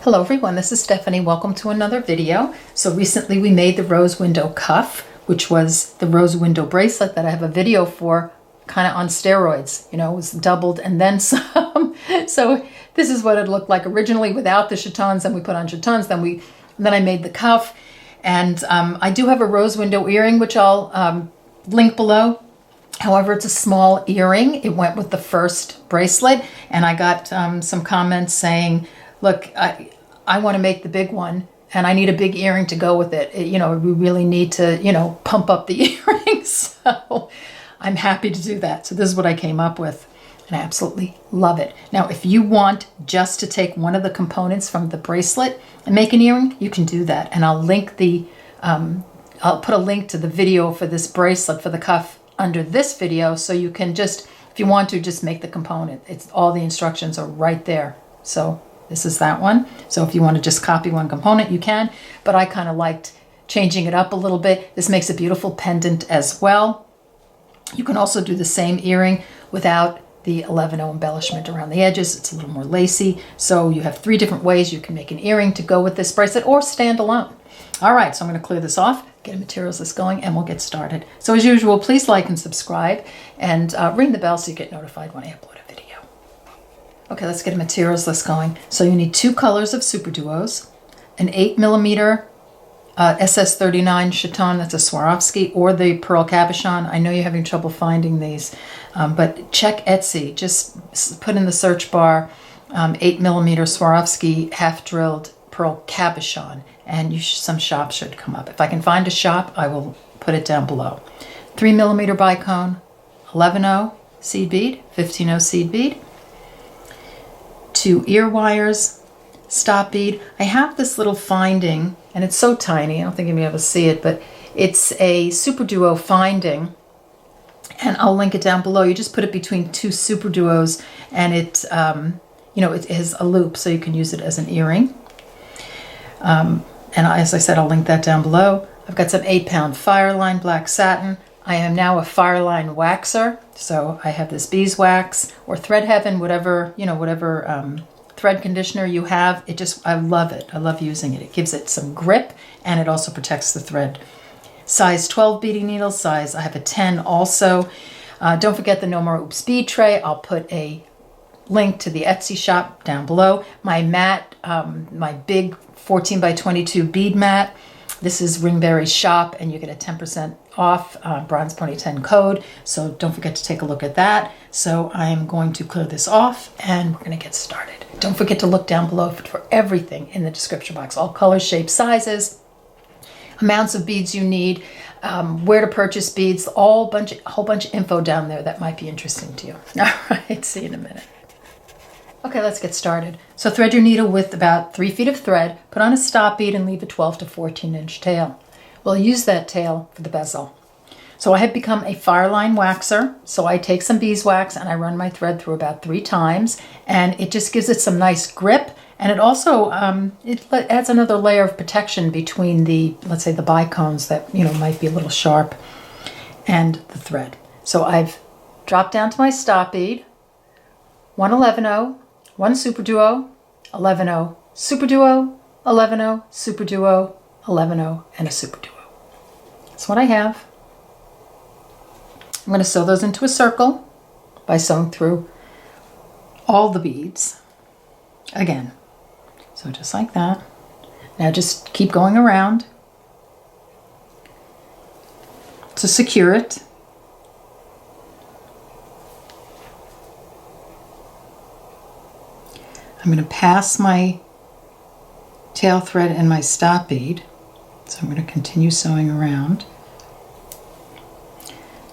Hello everyone, this is Stephanie. Welcome to another video. So recently we made the rose window cuff, which was the rose window bracelet that I have a video for, kind of on steroids. You know, it was doubled and then some. So this is what it looked like originally without the Chatons, and we put on Chatons, then I made the cuff. And I do have a rose window earring, which I'll link below. However, it's a small earring. It went with the first bracelet, and I got some comments saying, look, I want to make the big one, and I need a big earring to go with it. You know, we really need to, you know, pump up the earrings. So I'm happy to do that. So this is what I came up with, and I absolutely love it. Now, if you want just to take one of the components from the bracelet and make an earring, you can do that. And I'll link the, I'll put a link to the video for this bracelet for the cuff under this video, so you can just, if you want to, just make the component. It's all the instructions are right there. So this is that one. So if you want to just copy one component, you can, but I kind of liked changing it up a little bit. This makes a beautiful pendant as well. You can also do the same earring without the 11-0 embellishment around the edges. It's a little more lacy. So you have 3 different ways you can make an earring to go with this bracelet or stand alone. All right, so I'm going to clear this off, get a materials list going, and we'll get started. So as usual, please like and subscribe, and ring the bell so you get notified when I upload a video. Okay, let's get a materials list going. So you need 2 colors of SuperDuos, an 8mm SS39 Chaton, that's a Swarovski, or the Pearl Cabochon. I know you're having trouble finding these, but check Etsy. Just put in the search bar 8mm Swarovski half-drilled Pearl Cabochon, and some shops should come up. If I can find a shop, I will put it down below. 3mm Bicone, 11-0 seed bead, 15-0 seed bead, 2 ear wires, stop bead. I have this little finding, and it's so tiny, I don't think you'll be able to see it, but it's a SuperDuo finding, and I'll link it down below. You just put it between 2 SuperDuos, and it, you know, it has a loop, so you can use it as an earring. And as I said, I'll link that down below. I've got some 8-pound Fireline black satin. I am now a Fireline waxer, so I have this bees wax or Thread Heaven, whatever, you know, whatever thread conditioner you have. It just, I love it. I love using it. It gives it some grip, and it also protects the thread. Size 12 beading needles, I have a 10 also. Don't forget the No More Oops bead tray. I'll put a link to the Etsy shop down below. My mat, my big 14 by 22 bead mat. This is Ringberry's shop, and you get a 10% off Bronzepony 10 code. So don't forget to take a look at that. So I am going to clear this off, and we're going to get started. Don't forget to look down below for everything in the description box. All colors, shapes, sizes, amounts of beads you need, where to purchase beads, a whole bunch of info down there that might be interesting to you. All right, see you in a minute. Okay, let's get started. So thread your needle with about 3 feet of thread, put on a stop bead, and leave a 12 to 14 inch tail. We'll use that tail for the bezel. So I have become a Fireline waxer. So I take some beeswax and I run my thread through about 3 times, and it just gives it some nice grip. And it also, it adds another layer of protection between the, let's say, the bicones that, you know, might be a little sharp, and the thread. So I've dropped down to my stop bead, 1 11-0, 1 SuperDuo, 11-0, SuperDuo, 11-0, SuperDuo, 11-0, and a SuperDuo. That's what I have. I'm going to sew those into a circle by sewing through all the beads again. So just like that. Now just keep going around to secure it. I'm going to pass my tail thread and my stop bead, so I'm going to continue sewing around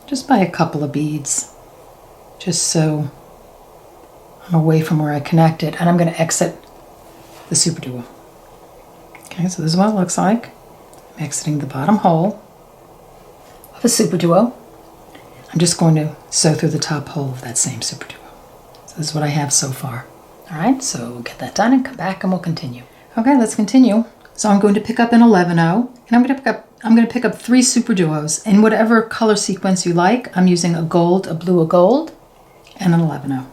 just by a couple of beads, just so I'm away from where I connected, and I'm going to exit the SuperDuo. Okay, so this is what it looks like. I'm exiting the bottom hole of a SuperDuo. I'm just going to sew through the top hole of that same SuperDuo. So this is what I have so far. All right, so we'll get that done and come back and we'll continue. Okay, let's continue. So I'm going to pick up an 11-0, and I'm going to pick up 3 SuperDuos in whatever color sequence you like. I'm using a gold, a blue, a gold, and an 11-0.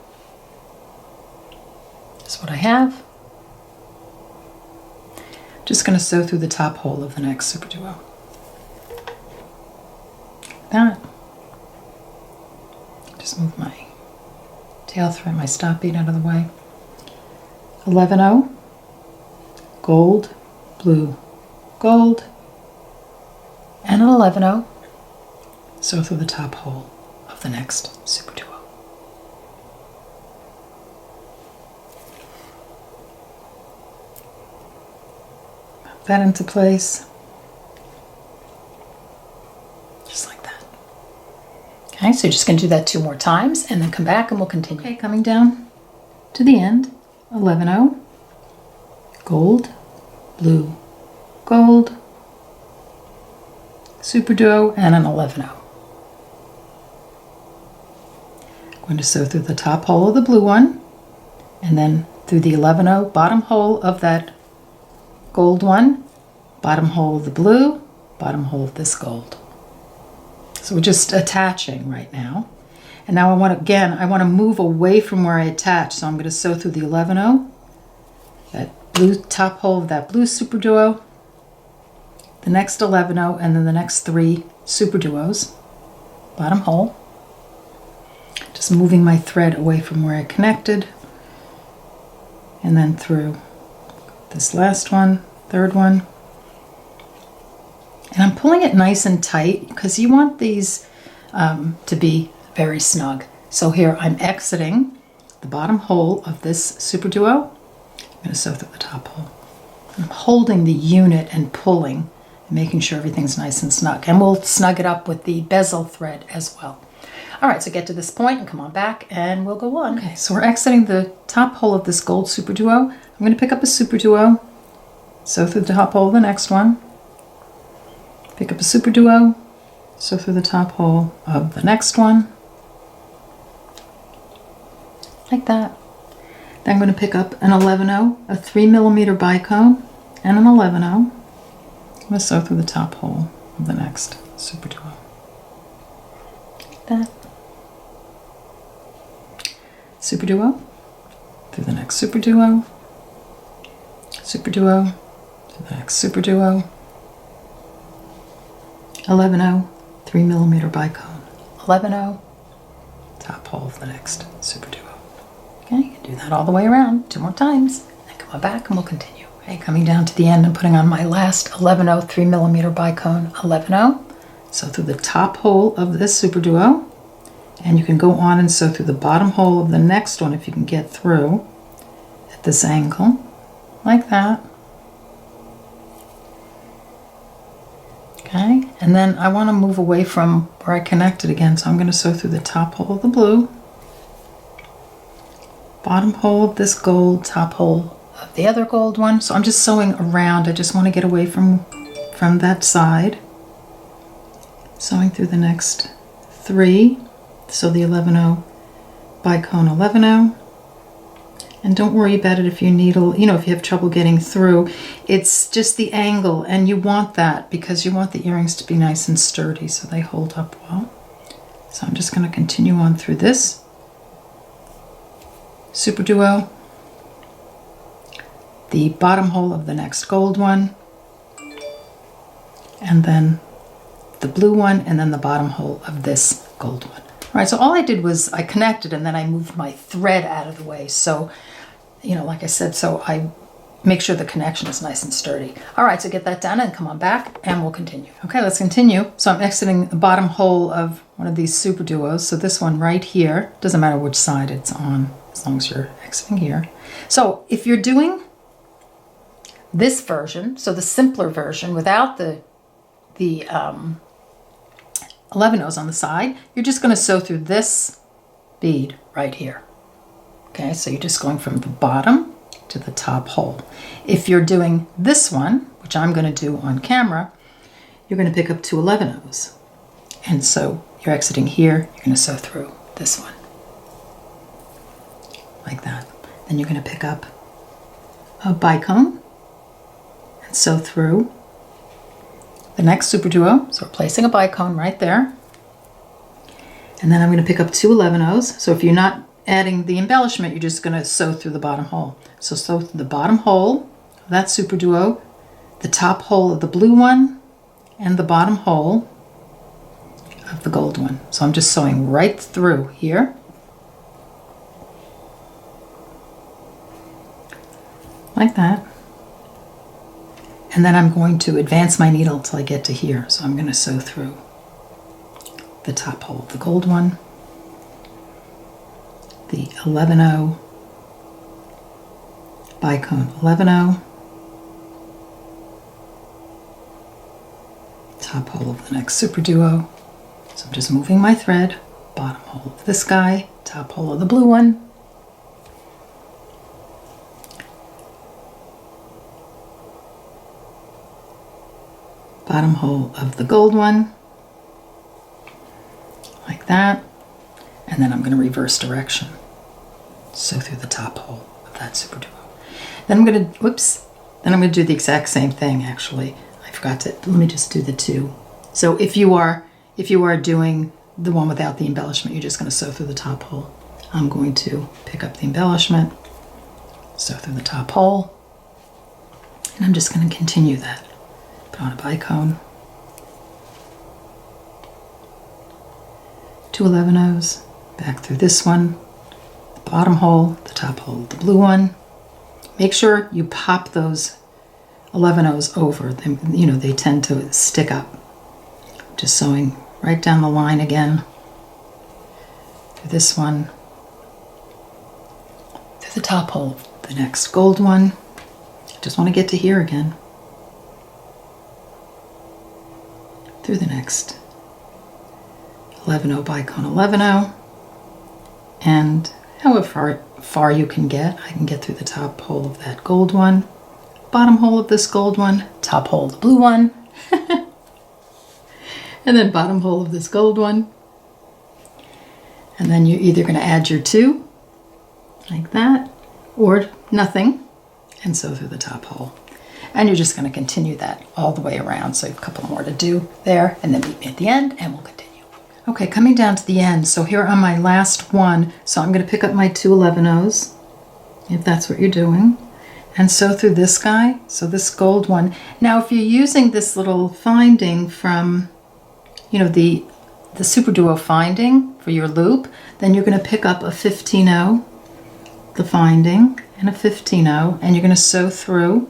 That's what I have. Just going to sew through the top hole of the next SuperDuo. That. Just move my tail thread, my stop bead out of the way. 11-0, gold, blue, gold, and an 11-0. Sew through the top hole of the next SuperDuo. Pop that into place. Just like that. Okay, so you're just going to do that 2 more times and then come back and we'll continue. Okay, coming down to the end, 11-0, gold, blue, gold, SuperDuo, and an 11-0. Going to sew through the top hole of the blue one and then through the 11-0 bottom hole of that gold one, bottom hole of the blue, bottom hole of this gold. So we're just attaching right now. And now I want to move away from where I attach. So I'm going to sew through the 11-0, that blue top hole of that blue SuperDuo, the next 11-0, and then the next 3 SuperDuos, bottom hole. Just moving my thread away from where I connected, and then through this last one, third one. And I'm pulling it nice and tight because you want these to be very snug. So here I'm exiting the bottom hole of this SuperDuo. I'm going to sew through the top hole. I'm holding the unit and pulling and making sure everything's nice and snug. And we'll snug it up with the bezel thread as well. All right, so get to this point and come on back and we'll go on. Okay, so we're exiting the top hole of this gold SuperDuo. I'm going to pick up a SuperDuo, sew through the top hole of the next one, pick up a SuperDuo, sew through the top hole of the next one, like that. Then I'm going to pick up an 11-0, a 3mm bicone, and an 11-0. I'm going to sew through the top hole of the next SuperDuo, like that. SuperDuo, through the next SuperDuo, SuperDuo, through the next SuperDuo, 11-0, 3mm bicone, 11-0, top hole of the next SuperDuo. Okay, you can do that all the way around 2 more times, then come on back and we'll continue. Okay, coming down to the end and putting on my last 11-0, 3mm bicone, 11-0. So through the top hole of this SuperDuo, and you can go on and sew through the bottom hole of the next one if you can get through at this angle, like that. Okay, and then I want to move away from where I connected again, so I'm going to sew through the top hole of the blue, bottom hole of this gold, top hole of the other gold one. So I'm just sewing around. I just want to get away from that side. Sewing through the next 3. So the 11-0 bicone 11-0. And don't worry about it if your needle, if you have trouble getting through. It's just the angle, and you want that because you want the earrings to be nice and sturdy so they hold up well. So I'm just going to continue on through this SuperDuo, the bottom hole of the next gold one, and then the blue one, and then the bottom hole of this gold one. All right, so all I did was I connected and then I moved my thread out of the way. So, like I said, so I make sure the connection is nice and sturdy. All right, so get that done and come on back and we'll continue. Okay, let's continue. So I'm exiting the bottom hole of one of these SuperDuos. So this one right here, doesn't matter which side it's on, as long as you're exiting here. So if you're doing this version, so the simpler version without the 11-0s on the side, you're just going to sew through this bead right here. Okay, so you're just going from the bottom to the top hole. If you're doing this one, which I'm going to do on camera, you're going to pick up 2 11-0s. And so you're exiting here, you're going to sew through this one. Like that. Then you're going to pick up a bicone and sew through the next SuperDuo. So we're placing a bicone right there. And then I'm going to pick up 2 11-0s. So if you're not adding the embellishment, you're just going to sew through the bottom hole. So sew through the bottom hole of that SuperDuo, the top hole of the blue one and the bottom hole of the gold one. So I'm just sewing right through here. Like that. And then I'm going to advance my needle till I get to here. So I'm going to sew through the top hole of the gold one, the 11-0, Bicone 11-0, top hole of the next SuperDuo. So I'm just moving my thread, bottom hole of this guy, top hole of the blue one, bottom hole of the gold one, like that, and then I'm going to reverse direction, sew through the top hole of that SuperDuo. Then I'm going to, then I'm going to do the exact same thing actually. I forgot to, let me just do the two. So if you are doing the one without the embellishment, you're just going to sew through the top hole. I'm going to pick up the embellishment, sew through the top hole, and I'm just going to continue that. Put on a bicone, 2 11-0s, back through this one, the bottom hole, the top hole, the blue one. Make sure you pop those 11-0s over. They tend to stick up. Just sewing right down the line again, through this one, through the top hole, the next gold one. Just want to get to here again. Through the next 11-0 Bicone 11-0, and however far you can get, I can get through the top hole of that gold one, bottom hole of this gold one, top hole of the blue one, and then bottom hole of this gold one. And then you're either going to add your 2 like that or nothing and sew through the top hole. And you're just going to continue that all the way around. So you have a couple more to do there, and then meet me at the end and we'll continue. Okay, coming down to the end. So here on my last one, so I'm going to pick up my 2 11-0s, if that's what you're doing, and sew through this guy, so this gold one. Now if you're using this little finding from, the SuperDuo finding for your loop, then you're going to pick up a 15-0, the finding, and a 15-0, and you're going to sew through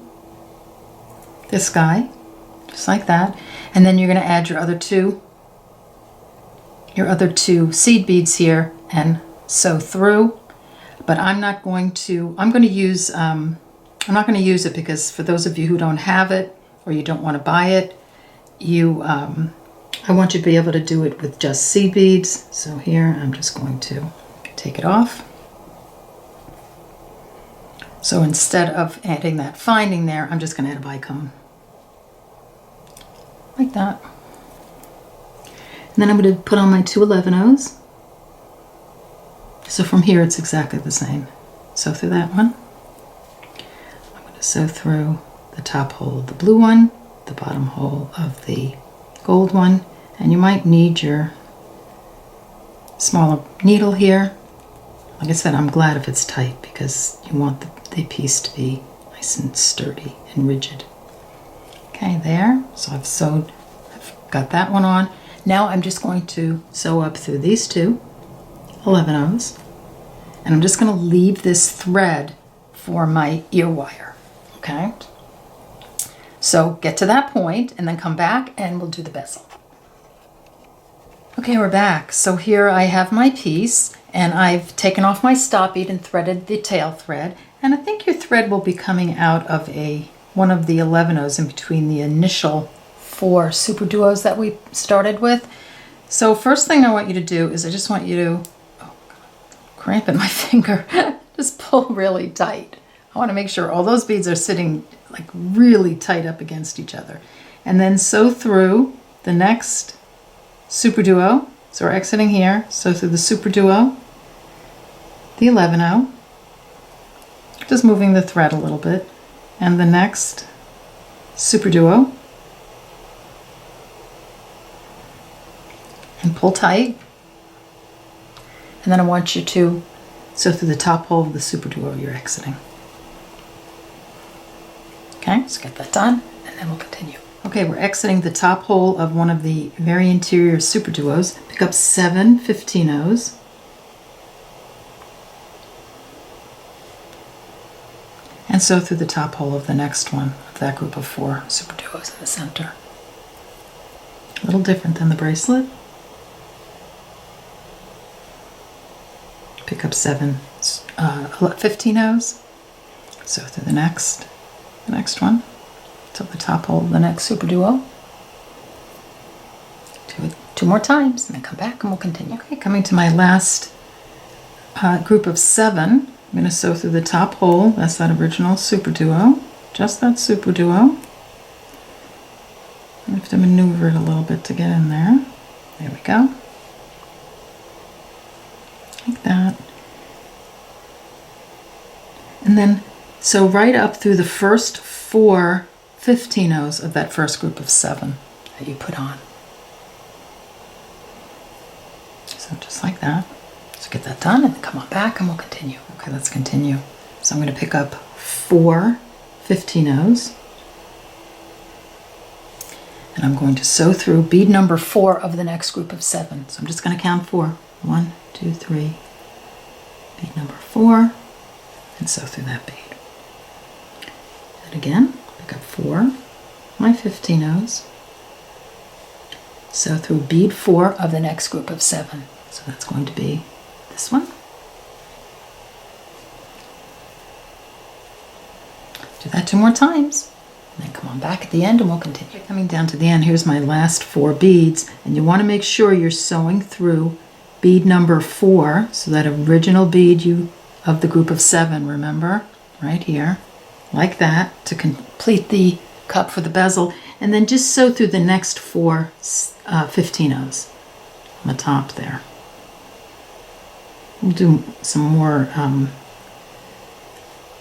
this guy, just like that, and then you're going to add your other two seed beads here and sew through. But I'm not going to use it because for those of you who don't have it or you don't want to buy it, I want you to be able to do it with just seed beads. So here I'm just going to take it off. So instead of adding that finding there, I'm just going to add a bicone. Like that. And then I'm going to put on my 2 11-0s. So from here it's exactly the same. Sew through that one. I'm going to sew through the top hole of the blue one, the bottom hole of the gold one, and you might need your smaller needle here. Like I said, I'm glad if it's tight because you want the piece to be nice and sturdy and rigid. Okay, there. So I've got that one on. Now I'm just going to sew up through these 2 11-0s, and I'm just going to leave this thread for my ear wire. Okay. So get to that point and then come back and we'll do the bezel. Okay, we're back. So here I have my piece and I've taken off my stop bead and threaded the tail thread, and I think your thread will be coming out of one of the 11-0s in between the initial 4 SuperDuos that we started with. So first thing I want you to do is I just want you to, cramp in my finger, just pull really tight. I want to make sure all those beads are sitting like really tight up against each other. And then sew through the next SuperDuo. So we're exiting here, sew through the SuperDuo, the 11-0, just moving the thread a little bit, and the next SuperDuo, and pull tight. And then I want you to sew through the top hole of the SuperDuo you're exiting. Okay, let's get that done. And and we'll continue. Okay, we're exiting the top hole of one of the very interior SuperDuos. Pick up 7 15-0s. And sew through the top hole of the next one of that group of 4 SuperDuos in the center. A little different than the bracelet. Pick up 7 15-0s. Sew through the next one till the top hole of the next SuperDuo. Do it 2 more times and then come back and we'll continue. Okay, coming to my last group of 7. I'm going to sew through the top hole. That's that original SuperDuo. Just that SuperDuo. I have to maneuver it a little bit to get in there. There we go. Like that. And then sew right up through the first 4 15-0s of that first group of 7 that you put on. So just like that. So get that done and then come on back and we'll continue. Okay, let's continue. So I'm going to pick up 4 15-0s. And I'm going to sew through bead number 4 of the next group of 7. So I'm just going to count 4. 1, 2, 3. Bead number 4. And sew through that bead. And again, pick up 4, my 15-0s. Sew through bead 4 of the next group of 7. So that's going to be this one. Do that 2 more times. And then come on back at the end and we'll continue. Coming down to the end, here's my last 4 beads. And you want to make sure you're sewing through bead number 4. So that original bead of the group of 7, remember? Right here. Like that to complete the cup for the bezel. And then just sew through the next 4 15-0s on the top there. We'll do some more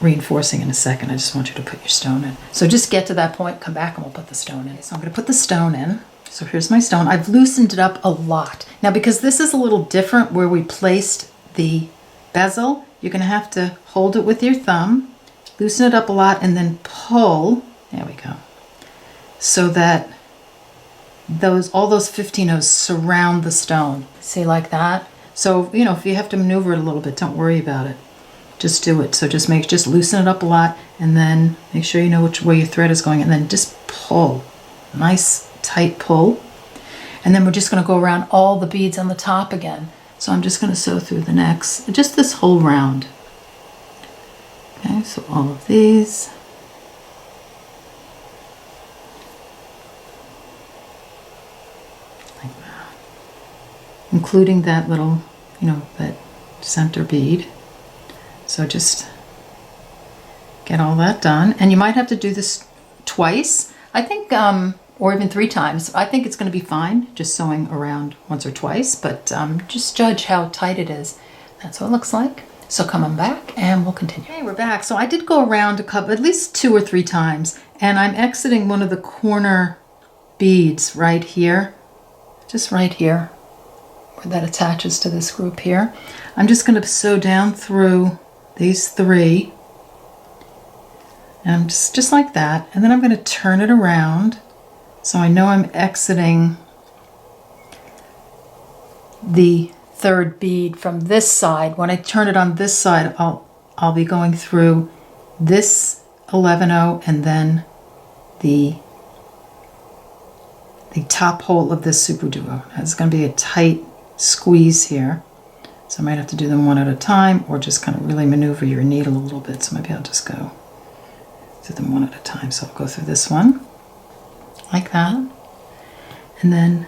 reinforcing in a second. I just want you to put your stone in. So just get to that point, come back and we'll put the stone in. So I'm going to put the stone in. So here's my stone. I've loosened it up a lot. Now because this is a little different where we placed the bezel, you're going to have to hold it with your thumb, loosen it up a lot, and then pull. There we go. So that all those 15-0s surround the stone. See, like that? So, you know, if you have to maneuver it a little bit, don't worry about it. Just do it. So just loosen it up a lot, and then make sure you know which way your thread is going, and then just pull. Nice tight pull. And then we're just going to go around all the beads on the top again. So I'm just going to sew through the next, just this whole round. Okay, so all of these. Like that. Including that little, that center bead. So just get all that done. And you might have to do this twice, I think, or even 3 times. I think it's going to be fine just sewing around once or twice, but just judge how tight it is. That's what it looks like. So come on back and we'll continue. Okay, we're back. So I did go around at least 2 or 3 times, and I'm exiting one of the corner beads right here, just right here, where that attaches to this group here. I'm just going to sew down through these 3, and just like that, and then I'm going to turn it around so I know I'm exiting the 3rd bead from this side. When I turn it on this side, I'll be going through this 11-0 and then the top hole of this SuperDuo. It's going to be a tight squeeze here, so I might have to do them one at a time, or just kind of really maneuver your needle a little bit. So maybe I'll just go through them one at a time. So I'll go through this one like that, and then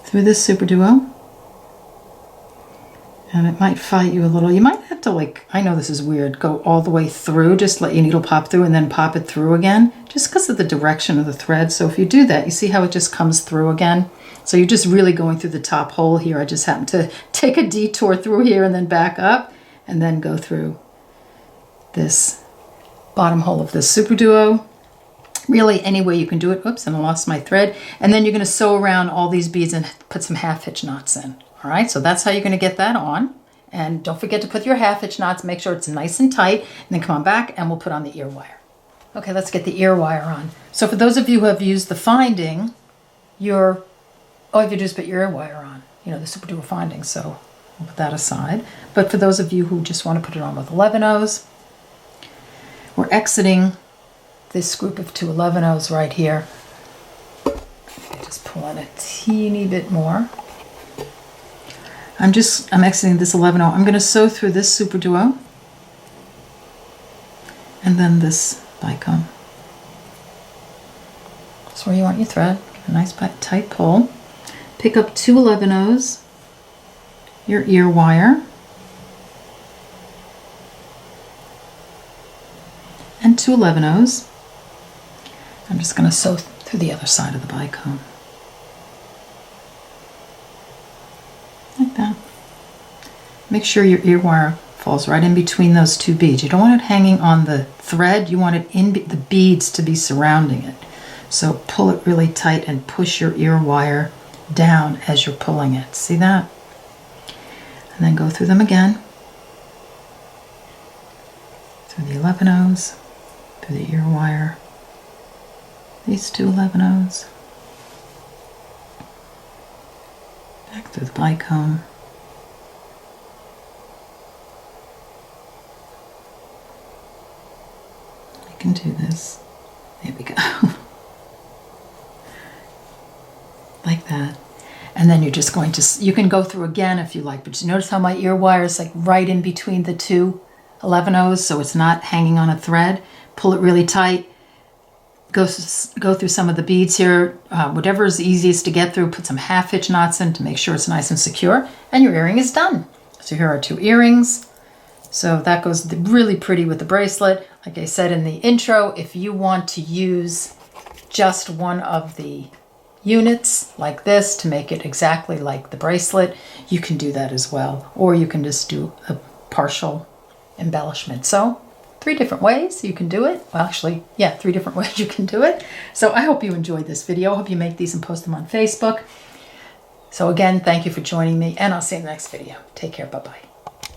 through this SuperDuo. And it might fight you a little. You might have to, I know this is weird, go all the way through, just let your needle pop through and then pop it through again, just because of the direction of the thread. So if you do that, you see how it just comes through again? So you're just really going through the top hole here. I just happened to take a detour through here and then back up and then go through this bottom hole of this SuperDuo. Really, any way you can do it. Oops, and I lost my thread. And then you're going to sew around all these beads and put some half hitch knots in. All right, so that's how you're going to get that on. And don't forget to put your 1/2 inch knots, make sure it's nice and tight, and then come on back and we'll put on the ear wire. Okay, let's get the ear wire on. So for those of you who have used the finding, all you have to do is put your ear wire on, you know, the SuperDuo finding, so we'll put that aside. But for those of you who just want to put it on with 11/0s, we're exiting this group of 2 11/0s right here. Just pull in a teeny bit more. I'm exiting this 11/0. I'm going to sew through this SuperDuo and then this Bicone. That's where you want your thread. Give a nice tight pull. Pick up 2 11/0s, your ear wire, and 2 11/0s. I'm just going to sew through the other side of the Bicone. Like that. Make sure your ear wire falls right in between those 2 beads. You don't want it hanging on the thread. You want it in the beads to be surrounding it. So pull it really tight and push your ear wire down as you're pulling it. See that? And then go through them again. Through the 11/0s, through the ear wire, these 2 11/0s, back through the Bicone. I can do this. There we go. Like that. And then you're just going to, you can go through again if you like, but you notice how my ear wire is like right in between the 2 11/0s, so it's not hanging on a thread. Pull it really tight. Go through some of the beads here, whatever is easiest to get through. Put some 1/2 inch knots in to make sure it's nice and secure, and your earring is done. So here are 2 earrings. So that goes really pretty with the bracelet. Like I said in the intro, if you want to use just one of the units like this to make it exactly like the bracelet, you can do that as well. Or you can just do a partial embellishment. So 3 different ways you can do it. Well, actually, yeah, 3 different ways you can do it. So I hope you enjoyed this video. I hope you make these and post them on Facebook. So again, thank you for joining me, and I'll see you in the next video. Take care. Bye-bye.